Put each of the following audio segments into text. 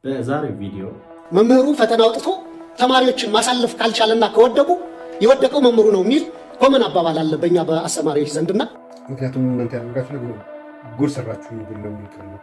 በዛሬ ቪዲዮ መምህሩ ፈተና አውጥቶ ተማሪዎችን ማሳለፍ ካልቻለና ከወደቁ የወደቀው መምህሩ ነው የሚል ኮመን አባባል አለ በእኛ በአስተማሪዎች ዘንድና ምክንያቱም እናንተ ያደርጋችሁ ነው ጉድ ሰራችሁ ነው የሚቀርነው።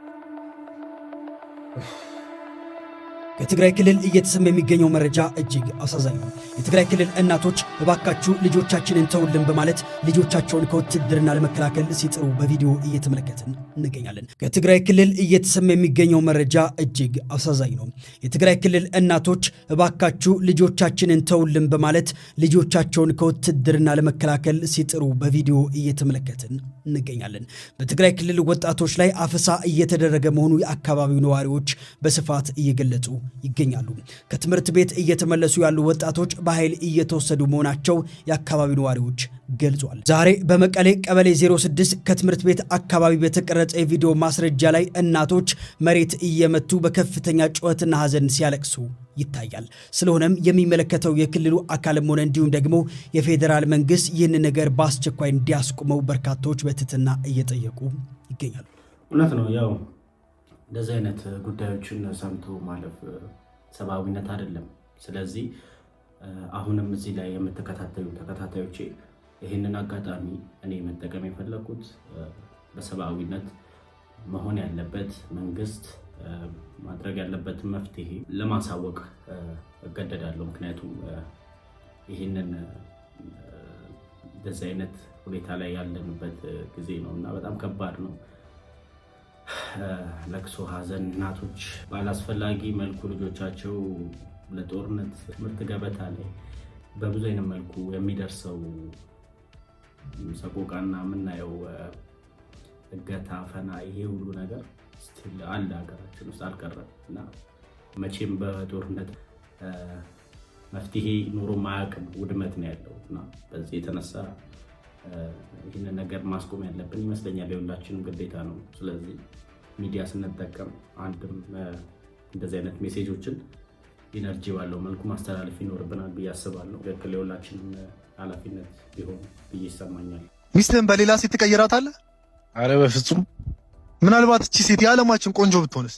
ከትግራይ ክልል እየተሰማ የሚገኘው መረጃ እጅግ አሳዛኝ ነው። የትግራይ ክልል እናቶች እባካችሁ ልጆቻችንን ተውልን በማለት ልጆቻቸውን ከውትድርና ለመከላከል ሲጥሩ በቪዲዮ እየተመለከትን እንገኛለን። ከትግራይ ክልል እየተሰማ የሚገኘው መረጃ እጅግ አሳዛኝ ነው። የትግራይ ክልል እናቶች እባካችሁ ልጆቻችንን ተውልን በማለት ልጆቻቸውን ከውትድርና ለመከላከል ሲጥሩ በቪዲዮ እየተመለከትን እንገኛለን። በትግራይ ክልል ወጣቶች ላይ አፈሳ እየተደረገ መሆኑ የአካባቢው ነዋሪዎች በስፋት እየገለጹ ይገኛሉ። ከትምህርት ቤት እየተመለሱ ያሉ ወጣቶች በኃይል እየተወሰዱ መሆናቸው የአካባቢው ነዋሪዎች ገልጿል። ዛሬ በመቀሌ ቀበሌ 06 ከትምህርት ቤት አካባቢ በተቀረጸ የቪዲዮ ማስረጃ ላይ እናቶች መሬት እየመቱ በከፍተኛ ጩኸትና ሐዘን ሲያለቅሱ ይታያል። ስለሆነም የሚመለከተው የክልሉ አካልም ሆነ እንዲሁም ደግሞ የፌዴራል መንግስት ይህን ነገር በአስቸኳይ እንዲያስቆመው በርካታዎች በትህትና እየጠየቁ ይገኛሉ። እውነት ነው። ያው እንደዚህ አይነት ጉዳዮችን ሰምቶ ማለፍ ሰብአዊነት አይደለም። ስለዚህ አሁንም እዚህ ላይ የምትከታተሉ ተከታታዮቼ ይህንን አጋጣሚ እኔ መጠቀም የፈለኩት በሰብአዊነት መሆን ያለበት መንግስት ማድረግ ያለበትን መፍትሄ ለማሳወቅ እገደዳለሁ። ምክንያቱም ይህንን እንደዚህ አይነት ሁኔታ ላይ ያለንበት ጊዜ ነው እና በጣም ከባድ ነው። ለቅሶ፣ ሐዘን፣ እናቶች ባላስፈላጊ መልኩ ልጆቻቸው ለጦርነት ትምህርት ገበታ ላይ በብዙ አይነት መልኩ የሚደርሰው ሰቆቃና የምናየው እገታ፣ አፈና፣ ይሄ ሁሉ ነገር ስቲል አለ ሀገራችን ውስጥ አልቀረም እና መቼም በጦርነት መፍትሄ ኑሮ ማያውቅም ውድመት ነው ያለው እና በዚህ የተነሳ ይህንን ነገር ማስቆም ያለብን ይመስለኛል። የሁላችንም ግዴታ ነው። ስለዚህ ሚዲያ ስንጠቀም አንድም እንደዚህ አይነት ሜሴጆችን ኢነርጂ ባለው መልኩ ማስተላለፍ ይኖርብናል ብዬ አስባለሁ። ትክክል፣ የሁላችንም ኃላፊነት ቢሆን ብዬ ይሰማኛል። ሚስትህን በሌላ ሴት ትቀይራታለህ? አረ በፍጹም። ምናልባት እቺ ሴት የዓለማችን ቆንጆ ብትሆንስ?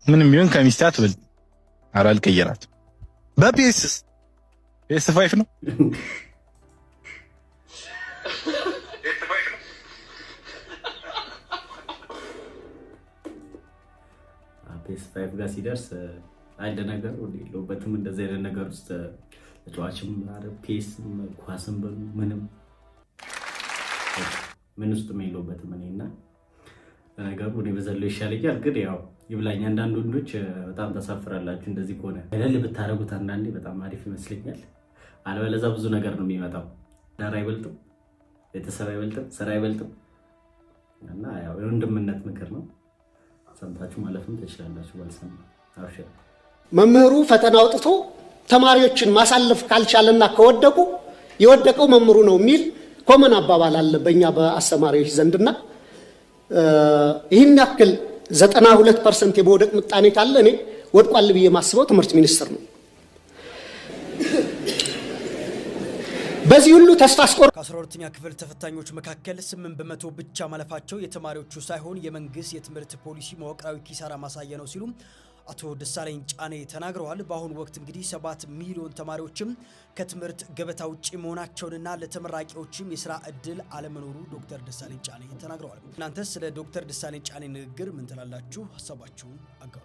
ምንም ቢሆን ከሚስቴ አትበልጥ። አረ አልቀየራትም። በፒኤስስ PS5 ነው። PS5 ጋር ሲደርስ አንድ ነገር የለውበትም። እንደዚህ አይነት ነገር ውስጥ ተጫዋችም ፔስም ኳስም በሉ ምን ውስጥ የለውበትም። እኔና ነገሩ እኔ በዘለው ይሻለኛል። ግን ያው ይብላኝ። አንዳንድ ወንዶች በጣም ተሳፍራላችሁ። እንደዚህ ከሆነ ገለል ብታረጉት አንዳንዴ በጣም አሪፍ ይመስለኛል። አለበለዚያ ብዙ ነገር ነው የሚመጣው። ዳር አይበልጥም፣ ቤተሰብ አይበልጥም፣ ስራ አይበልጥም እና ያው የወንድምነት ምክር ነው። ሰምታችሁ ማለፍም ትችላላችሁ። ባልሰማ አብሽር። መምህሩ ፈተና አውጥቶ ተማሪዎችን ማሳለፍ ካልቻለና ከወደቁ የወደቀው መምህሩ ነው የሚል ኮመን አባባል አለ በእኛ በአስተማሪዎች ዘንድና ይህን ያክል 92% የመውደቅ ምጣኔ ካለ እኔ ወድቋል ብዬ ማስበው ትምህርት ሚኒስቴር ነው። በዚህ ሁሉ ተስፋ አስቆር ከ12ኛ ክፍል ተፈታኞች መካከል 8% ብቻ ማለፋቸው የተማሪዎቹ ሳይሆን የመንግስት የትምህርት ፖሊሲ መዋቅራዊ ኪሳራ ማሳያ ነው ሲሉ አቶ ደሳለኝ ጫኔ ተናግረዋል። በአሁኑ ወቅት እንግዲህ 7 ሚሊዮን ተማሪዎችም ከትምህርት ገበታ ውጪ መሆናቸውንና ለተመራቂዎችም የስራ እድል አለመኖሩ ዶክተር ደሳለኝ ጫኔ ተናግረዋል። እናንተስ ስለ ዶክተር ደሳለኝ ጫኔ ንግግር ምን ትላላችሁ? ሀሳባችሁን አጋሩ።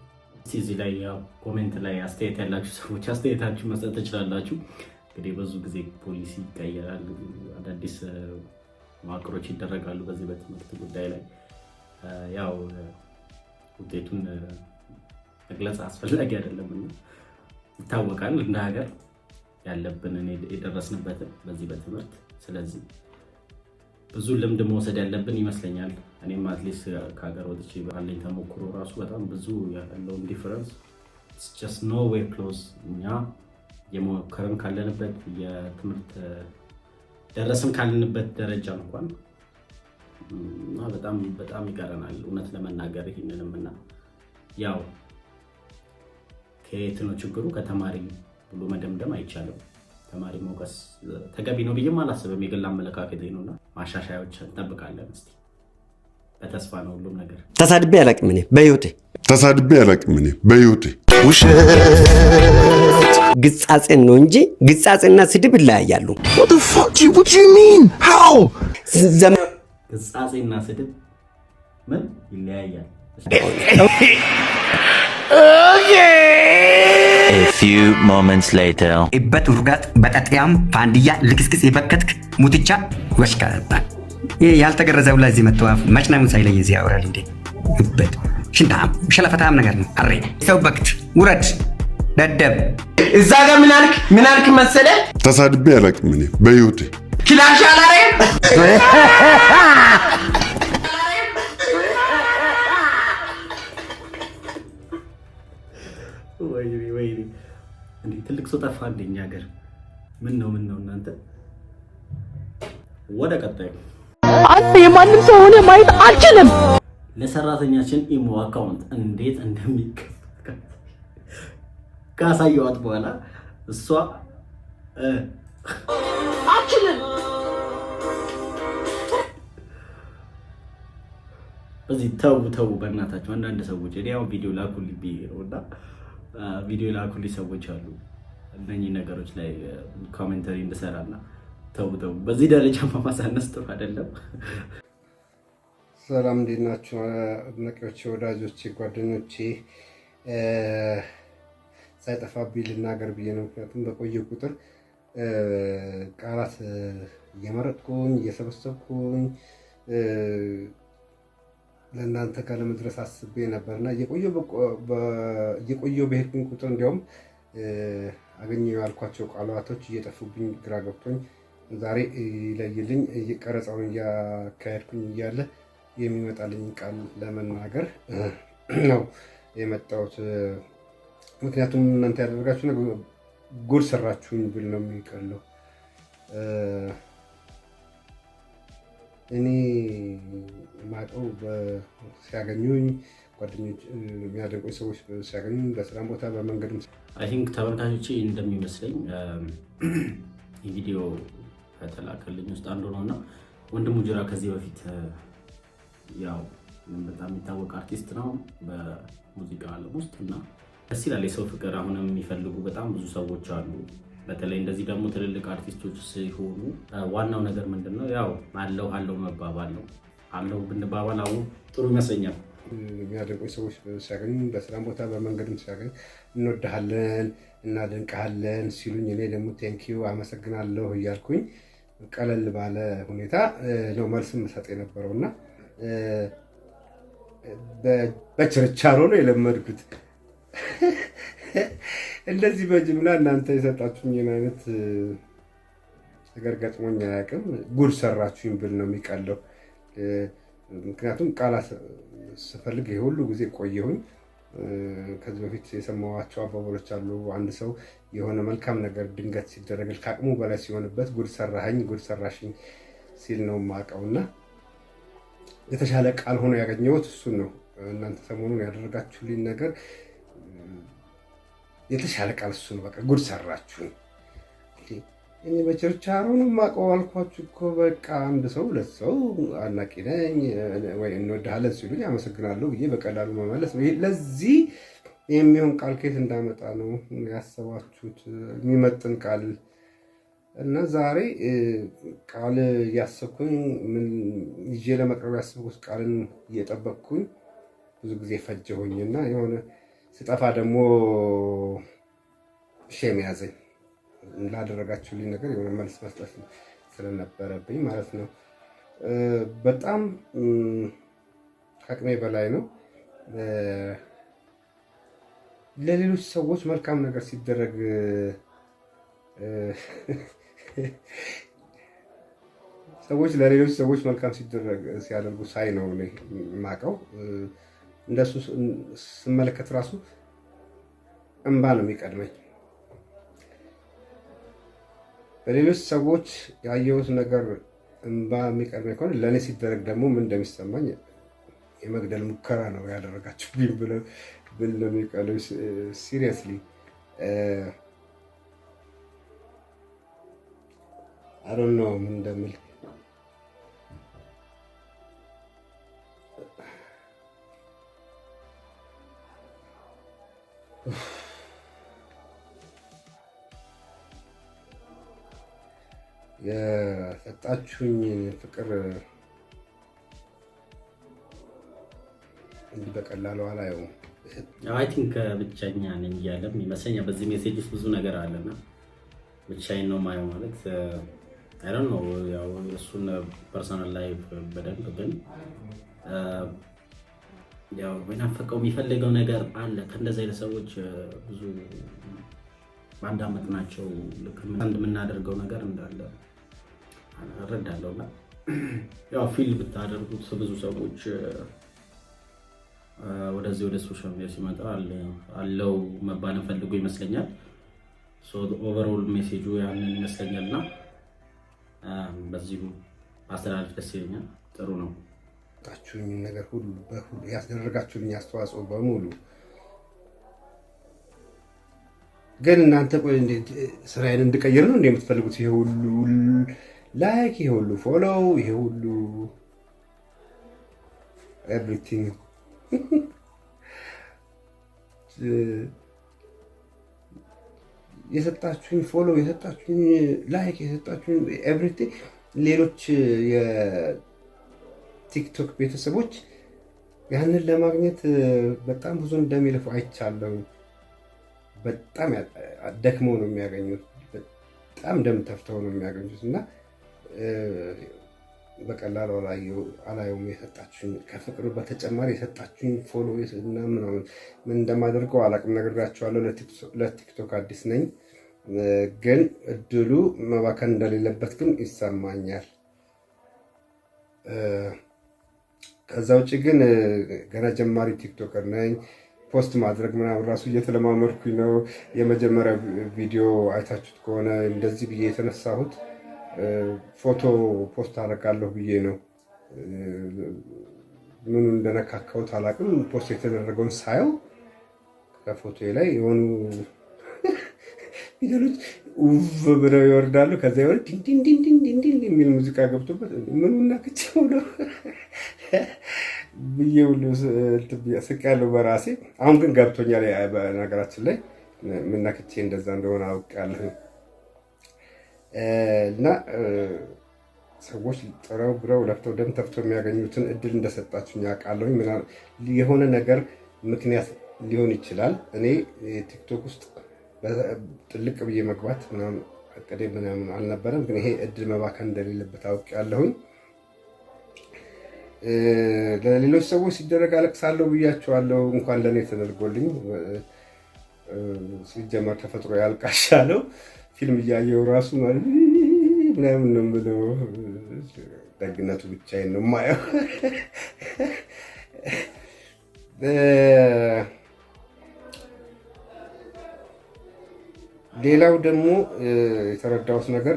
እዚህ ላይ ያው ኮሜንት ላይ አስተያየት ያላችሁ ሰዎች አስተያየታችሁን መስጠት ትችላላችሁ። እንግዲህ ብዙ ጊዜ ፖሊሲ ይቀየራል፣ አዳዲስ መዋቅሮች ይደረጋሉ በዚህ በትምህርት ጉዳይ ላይ ያው ውጤቱን መግለጽ አስፈላጊ አይደለም እና ይታወቃል እንደ ሀገር ያለብንን የደረስንበትን በዚህ በትምህርት። ስለዚህ ብዙ ልምድ መውሰድ ያለብን ይመስለኛል። እኔም አትሊስት ከሀገር ወጥቼ ባለኝ ተሞክሮ ራሱ በጣም ብዙ ያለውን ዲፈረንስ just nowhere close። እኛ የሞከርን ካለንበት የትምህርት ደረስን ካለንበት ደረጃ እንኳን በጣም በጣም ይቀረናል እውነት ለመናገር ይሄንንም እና ያው ከየት ነው ችግሩ ከተማሪ ብሎ መደምደም አይቻልም። ተማሪ መውቀስ ተገቢ ነው ብዬ አላስብም። የግል አመለካከቴ ነውና ማሻሻያዎች እንጠብቃለን። እስቲ በተስፋ ነው ሁሉም ነገር። ተሳድቤ አላቅም እኔ በህይወቴ ተሳድቤ አላቅም እኔ በህይወቴ። ውሸት ግጻጼን ነው እንጂ ግጻጼና ስድብ ይለያያሉ። What the fuck what do you mean? How? ግጻጼና ስድብ ምን ይለያያል? A few moments later. ኢበት ውርጋት በጠጥያም ፋንዲያ ልክስክስ የበከትክ ሙትቻ ወሽካባ ይሄ ያልተገረዘው ለዚህ መጥቷፍ መጭናሙን ሳይለይ እዚህ ያወራል እንዴ? ኢበት ሽንታም ሸለፈታም ነገር ነው። አሬ ሰው በክት ውረድ ደደብ እዛ ጋር ምን አልክ መሰለ? ተሳድቤ አላቅም እኔ በህይወቴ። ክላሽ አላረ ወይ እንዴ ትልቅ ሰው ጠፋ እንደኛ ሀገር። ምን ነው እናንተ? ወደ ቀጣዩ አንተ የማንም ሰው ሆነ ማየት አልችልም። ለሰራተኛችን ኢሞ አካውንት እንዴት እንደሚከፈት ካሳየዋት በኋላ እሷ አልችልም። በዚህ ተው በእናታችሁ። አንዳንድ ሰዎች እኔ ያው ቪዲዮ ላኩልኝ ቢሮና ቪዲዮ ላኩልኝ ሰዎች አሉ እነኚህ ነገሮች ላይ ኮሜንተሪ እንድሰራና ተው በዚህ ደረጃ ማሳነስ ጥሩ አይደለም። ሰላም እንዴት ናችሁ? አድናቂዎቼ፣ ወዳጆቼ፣ ጓደኞቼ ሳይጠፋብኝ ልናገር ብዬ ነው። ምክንያቱም በቆየ ቁጥር ቃላት እየመረጥኩኝ እየሰበሰብኩኝ ለእናንተ ጋር ለመድረስ አስቤ ነበርና እየቆየሁ በሄድኩኝ ቁጥር እንዲያውም አገኘሁ ያልኳቸው ቃላቶች እየጠፉብኝ ግራ ገብቶኝ ዛሬ ይለይልኝ ቀረጻውን እያካሄድኩኝ እያለ የሚመጣልኝ ቃል ለመናገር ነው የመጣሁት። ምክንያቱም እናንተ ያደረጋችሁ ነገር ጉድ ሰራችሁኝ ብል ነው የሚቀለው። እኔ ማቀው ሲያገኙኝ ጓደኞች የሚያደንቁኝ ሰዎች ሲያገኙኝ በስራ ቦታ በመንገድም አይ ቲንክ ተመልካቾቼ እንደሚመስለኝ የቪዲዮ ከተላከልኝ ውስጥ አንዱ ነውና ወንድሙ ጅራ ከዚህ በፊት ያው በጣም የሚታወቅ አርቲስት ነው በሙዚቃ ዓለም ውስጥ እና ደስ ይላል። የሰው ፍቅር አሁንም የሚፈልጉ በጣም ብዙ ሰዎች አሉ። በተለይ እንደዚህ ደግሞ ትልልቅ አርቲስቶች ሲሆኑ ዋናው ነገር ምንድነው? ያው አለው መባባል ነው። አለው ብንባባል አሁን ጥሩ ይመስለኛል። የሚያደንቁኝ ሰዎች ሲያገኙ በስራ ቦታ በመንገድም ሲያገኙ እንወድሃለን እናደንቅሃለን ሲሉኝ እኔ ደግሞ ቴንኪው አመሰግናለሁ እያልኩኝ ቀለል ባለ ሁኔታ ነው መልስም መሰጥ የነበረውና በችርቻሮ ነው የለመድኩት። እንደዚህ በጅምላ እናንተ የሰጣችሁኝን አይነት ነገር ገጥሞኝ አያውቅም። ጉድ ሰራችሁኝ ብል ነው የሚቀለው። ምክንያቱም ቃላት ስፈልግ ይሄ ሁሉ ጊዜ ቆየሁኝ። ከዚህ በፊት የሰማኋቸው አባባሎች አሉ። አንድ ሰው የሆነ መልካም ነገር ድንገት ሲደረግ ከአቅሙ በላይ ሲሆንበት ጉድ ሰራኸኝ፣ ጉድ ሰራሽኝ ሲል ነው የማውቀውና የተሻለ ቃል ሆኖ ያገኘሁት እሱን ነው። እናንተ ሰሞኑን ያደረጋችሁልኝ ነገር የተሻለ ቃል እሱ ነው። በቃ ጉድ ሰራችሁኝ። እኔ በችርቻሮ ነው የማውቀው አልኳችሁ እኮ። በቃ አንድ ሰው ሁለት ሰው አድናቂ ነኝ ወይ እንወድሃለን ሲሉኝ አመሰግናለሁ ብዬ በቀላሉ መመለስ ነው። ለዚህ የሚሆን ቃል ከየት እንዳመጣ ነው ያሰባችሁት? የሚመጥን ቃል እና ዛሬ ቃል እያሰብኩኝ ምን ይዤ ለመቅረብ ያሰብኩት ቃልን እየጠበቅኩኝ ብዙ ጊዜ ፈጀሁኝና የሆነ ስጠፋ ደግሞ ሼም ያዘኝ። ላደረጋችሁልኝ ነገር የሆነ መልስ መስጠት ስለነበረብኝ ማለት ነው። በጣም ከአቅሜ በላይ ነው። ለሌሎች ሰዎች መልካም ነገር ሲደረግ ሰዎች ለሌሎች ሰዎች መልካም ሲያደርጉ ሳይ ነው እኔ የማውቀው። እንደሱ ስመለከት ራሱ እንባ ነው የሚቀድመኝ። ለሌሎች ሰዎች ያየሁት ነገር እንባ የሚቀድመኝ ከሆነ ለእኔ ሲደረግ ደግሞ ምን እንደሚሰማኝ የመግደል ሙከራ ነው ያደረጋችሁብኝ ብል ነው የሚቀለው። ሲሪየስሊ I don't know ምን እንደምል። የሰጣችሁኝ ፍቅር እንዲህ በቀላሉ አላየውም። አይ ቲንክ ብቻኛ ነኝ እያለም ይመስለኛል። በዚህ ሜሴጅ ውስጥ ብዙ ነገር አለና ብቻዬን ነው ማየው ማለት አይ ዶንት ኖ። ያው እሱን ፐርሰናል ላይፍ በደንብ ግን ያው በናፈቀው የሚፈልገው ነገር አለ። ከእንደዚህ አይነት ሰዎች ብዙ ማዳመጥ ናቸው። ልክ አንድ የምናደርገው ነገር እንዳለ እረዳለሁና ያው ፊል ብታደርጉት ብዙ ሰዎች ወደዚህ ወደ ሶሻል ሚዲያ ሲመጣ አለው መባል ፈልጎ ይመስለኛል። ሶ ኦቨርኦል ሜሴጁ ያንን ይመስለኛልና በዚሁ አስተላልፍ ደስ ይለኛል። ጥሩ ነው። ታችሁኝ ነገር ሁሉ በሁሉ ያስደረጋችሁልኝ አስተዋጽኦ በሙሉ ግን እናንተ ቆይ እንዴት ስራዬን እንድቀይር ነው እንደምትፈልጉት? ይሄ ሁሉ ላይክ፣ ይሄ ሁሉ ፎሎው፣ ይሄ ሁሉ ኤቭሪቲንግ የሰጣችሁኝ ፎሎው፣ የሰጣችሁኝ ላይክ፣ የሰጣችሁኝ ኤቭሪቲንግ ሌሎች የቲክቶክ ቤተሰቦች ያንን ለማግኘት በጣም ብዙ እንደሚለፉ አይቻለሁ። በጣም ደክመው ነው የሚያገኙት። በጣም ደም ተፍተው ነው የሚያገኙት እና በቀላሉ አላየውም። የሰጣችሁኝ ከፍቅሩ በተጨማሪ የሰጣችሁኝ ፎሎ እና ምናምን ምን እንደማደርገው አላቅም። ነግራችኋለሁ። ለቲክቶክ አዲስ ነኝ፣ ግን እድሉ መባከን እንደሌለበት ግን ይሰማኛል። ከዛ ውጭ ግን ገና ጀማሪ ቲክቶከር ነኝ። ፖስት ማድረግ ምናምን ራሱ እየተለማመድኩኝ ነው። የመጀመሪያ ቪዲዮ አይታችሁት ከሆነ እንደዚህ ብዬ የተነሳሁት ፎቶ ፖስት አደርጋለሁ ብዬ ነው። ምኑ እንደነካካሁት አላውቅም። ፖስት የተደረገውን ሳየው ከፎቶ ላይ የሆኑ ፊደሎች ውቭ ብለው ይወርዳሉ። ከዛ የሆነ ዲንዲንዲንዲንዲን የሚል ሙዚቃ ገብቶበት ምኑ ነክቼው ነው ብዬ ሁሉ ስቄያለሁ በራሴ። አሁን ግን ገብቶኛል። በነገራችን ላይ ምን ነክቼ እንደዛ እንደሆነ አውቄያለሁ። እና ሰዎች ጥረው ግረው ለፍተው ደም ተፍተው የሚያገኙትን እድል እንደሰጣችሁኝ አውቃለሁ። የሆነ ነገር ምክንያት ሊሆን ይችላል። እኔ ቲክቶክ ውስጥ ጥልቅ ብዬ መግባት ምናምን አቅዴ ምናምን አልነበረም፣ ግን ይሄ እድል መባከን እንደሌለበት አውቄያለሁኝ። ለሌሎች ሰዎች ሲደረግ አለቅሳለሁ ብያቸዋለሁ። እንኳን ለእኔ ተደርጎልኝ። ሲጀመር ተፈጥሮ ያልቃሻለው ፊልም እያየው ራሱ ምናምን ነው የምለው። ደግነቱ ብቻዬን ነው የማየው። ሌላው ደግሞ የተረዳሁት ነገር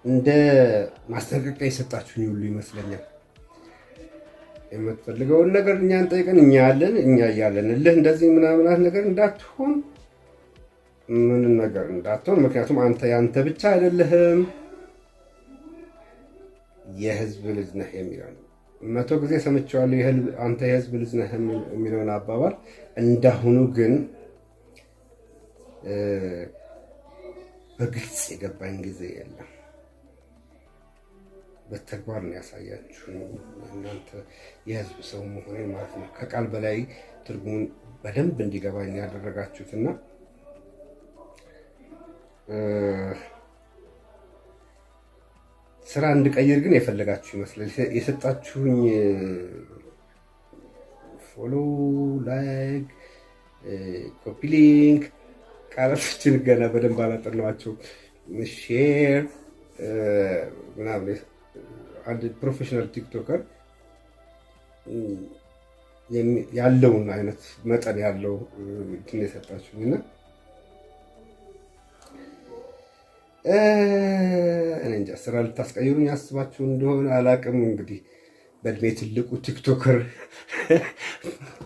እንደ ማስጠንቀቂያ የሰጣችሁኝ ሁሉ ይመስለኛል። የምትፈልገውን ነገር እኛን ጠይቀን እኛ ያለን እኛ እያለን እልህ እንደዚህ ምናምናት ነገር እንዳትሆን፣ ምንም ነገር እንዳትሆን። ምክንያቱም አንተ ያንተ ብቻ አይደለህም፣ የህዝብ ልጅ ነህ የሚለው 100 ጊዜ ሰምቼዋለሁ። አንተ የህዝብ ልጅ ነህ የሚለውን አባባል። እንዳሁኑ ግን በግልጽ የገባኝ ጊዜ የለም። በተግባር ነው ያሳያችሁ እናንተ የህዝብ ሰው መሆኔን ማለት ነው። ከቃል በላይ ትርጉሙን በደንብ እንዲገባኝ ያደረጋችሁትና ስራ እንድቀይር ግን የፈለጋችሁ ይመስላል። የሰጣችሁኝ ፎሎ፣ ላይክ፣ ኮፒ ሊንክ ቃላቶችን ገና በደንብ አላጠናኋቸው። ሼር ምናምን አንድ ፕሮፌሽናል ቲክቶከር ያለውን አይነት መጠን ያለው እንትን የሰጣችሁኝ እና እኔ እንጃ ስራ ልታስቀይሩኝ ያስባችሁ እንደሆነ አላቅም። እንግዲህ በእድሜ ትልቁ ቲክቶከር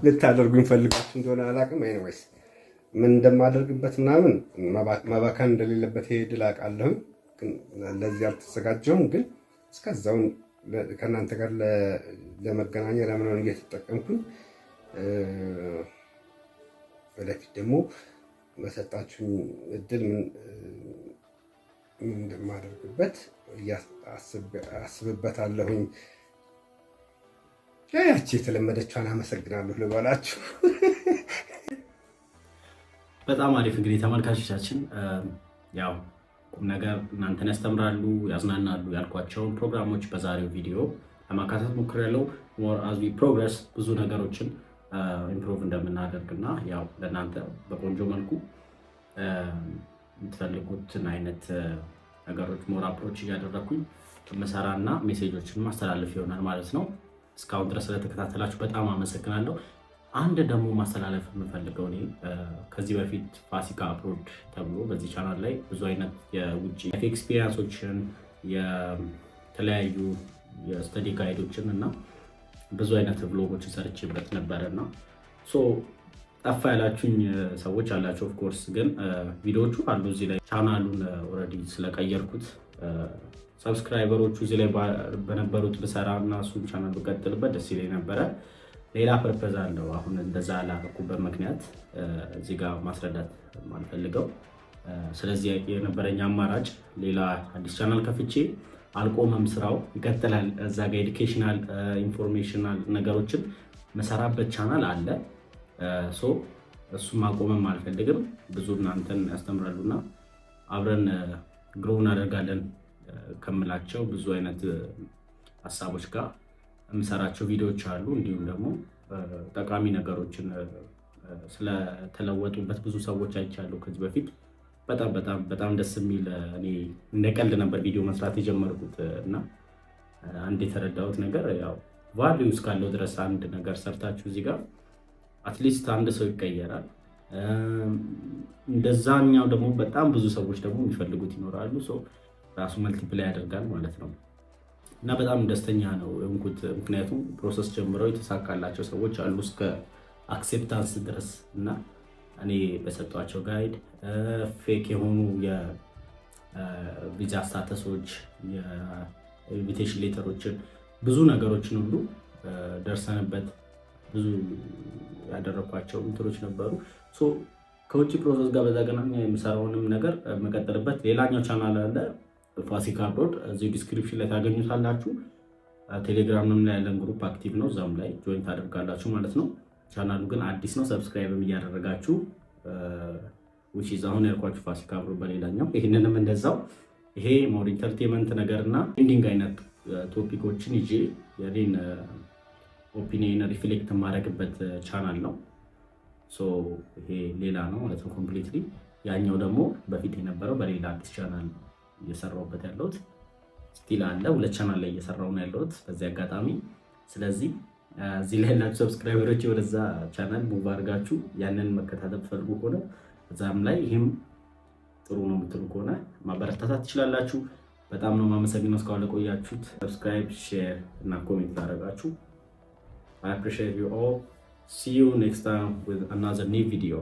ልታደርጉኝ ፈልጋችሁ እንደሆነ አላቅም። ኤኒዌይስ ምን እንደማደርግበት ምናምን መባከን እንደሌለበት ይሄ ድል አውቃለሁኝ። ለዚህ አልተዘጋጀሁም። ግን እስከዛውን ከእናንተ ጋር ለመገናኛ ለምናምን እየተጠቀምኩኝ ወደፊት ደግሞ በሰጣችሁኝ እድል ምን እንደማደርግበት አስብበታለሁኝ። ያቺ የተለመደችዋን አመሰግናለሁ ልበላችሁ። በጣም አሪፍ እንግዲህ ተመልካቾቻችን ያው ቁም ነገር እናንተን ያስተምራሉ፣ ያዝናናሉ ያልኳቸውን ፕሮግራሞች በዛሬው ቪዲዮ ለማካተት ሞክሬያለሁ። ሞር አዝ ዊ ፕሮግረስ ብዙ ነገሮችን ኢምፕሩቭ እንደምናደርግና ያው ለእናንተ በቆንጆ መልኩ የምትፈልጉትን አይነት ነገሮች ሞር አፕሮች እያደረኩኝ መሰራና ሜሴጆችን ማስተላለፍ ይሆናል ማለት ነው። እስካሁን ድረስ ስለተከታተላችሁ በጣም አመሰግናለሁ። አንድ ደግሞ ማስተላለፍ የምፈልገው እኔ ከዚህ በፊት ፋሲካ አፕሎድ ተብሎ በዚህ ቻናል ላይ ብዙ አይነት የውጭ ኤክስፒሪየንሶችን የተለያዩ የስተዲ ጋይዶችን እና ብዙ አይነት ብሎጎችን ሰርቼበት ነበረና ጠፋ ያላችሁኝ ሰዎች አላችሁ። ኦፍኮርስ ግን ቪዲዮዎቹ አሉ እዚህ ላይ። ቻናሉን ኦልሬዲ ስለቀየርኩት ሰብስክራይበሮቹ እዚህ ላይ በነበሩት ብሰራ እና እሱን ቻናል ብቀጥልበት ደስ ይለኝ ነበረ። ሌላ ፐርፐዝ አለው። አሁን እንደዛ ያላረኩበት ምክንያት እዚህ ጋር ማስረዳት ማልፈልገው። ስለዚህ የነበረኝ አማራጭ ሌላ አዲስ ቻናል ከፍቼ አልቆመም፣ ስራው ይቀጥላል። እዛ ጋር ኤዱኬሽናል ኢንፎርሜሽናል ነገሮችን መሰራበት ቻናል አለ። እሱም ማቆምም አልፈልግም። ብዙ እናንተን ያስተምራሉና አብረን ግሮ እናደርጋለን ከምላቸው ብዙ አይነት ሀሳቦች ጋር የምሰራቸው ቪዲዮዎች አሉ። እንዲሁም ደግሞ ጠቃሚ ነገሮችን ስለተለወጡበት ብዙ ሰዎች አይቻለሁ ከዚህ በፊት። በጣም ደስ የሚል እኔ እንደ ቀልድ ነበር ቪዲዮ መስራት የጀመርኩት እና አንድ የተረዳሁት ነገር ያው ቫልዩ እስካለው ድረስ አንድ ነገር ሰርታችሁ እዚህ ጋር አትሊስት አንድ ሰው ይቀየራል። እንደዛኛው ደግሞ በጣም ብዙ ሰዎች ደግሞ የሚፈልጉት ይኖራሉ። ራሱ መልቲፕላይ ያደርጋል ማለት ነው እና በጣም ደስተኛ ነው እንኩት። ምክንያቱም ፕሮሰስ ጀምረው የተሳካላቸው ሰዎች አሉ እስከ አክሴፕታንስ ድረስ እና እኔ በሰጧቸው ጋይድ ፌክ የሆኑ የቪዛ ስታተሶች፣ የኢንቪቴሽን ሌተሮችን፣ ብዙ ነገሮችን ሁሉ ደርሰንበት ብዙ ያደረኳቸው እንትኖች ነበሩ። ከውጭ ፕሮሰስ ጋር በተገናኘ የምሰራውንም ነገር መቀጠልበት ሌላኛው ቻናል አለ ፋሲካ አፕሎድ፣ እዚሁ ዲስክሪፕሽን ላይ ታገኙታላችሁ። ቴሌግራምም ላይ ያለን ግሩፕ አክቲቭ ነው፣ እዛም ላይ ጆይን ታደርጋላችሁ ማለት ነው። ቻናሉ ግን አዲስ ነው፣ ሰብስክራይብም እያደረጋችሁ አሁን ያልኳችሁ ፋሲካ አፕሎድ በሌላኛው ይህንንም እንደዛው። ይሄ ሞር ኢንተርቴንመንት ነገርና ኢንዲንግ አይነት ቶፒኮችን ይዤ የኔን ኦፒኒየን ሪፍሌክት የማደርግበት ቻናል ነው። ይሄ ሌላ ነው ማለት ነው ኮምፕሊትሊ። ያኛው ደግሞ በፊት የነበረው በሌላ አዲስ ቻናል እየሰራሁበት ያለሁት ስቲል አለ። ሁለት ቻናል ላይ እየሰራሁ ነው ያለሁት በዚህ አጋጣሚ። ስለዚህ እዚህ ላይ ያላችሁ ሰብስክራይበሮች ወደዛ ቻናል ሙቭ አድርጋችሁ ያንን መከታተል ፈልጉ ከሆነ እዛም ላይ ይህም ጥሩ ነው የምትሉ ከሆነ ማበረታታት ትችላላችሁ። በጣም ነው የማመሰግነው እስካሁን ለቆያችሁት። ሰብስክራይብ፣ ሼር እና ኮሜንት አደረጋችሁ። I appreciate you all. See you next time with another new video.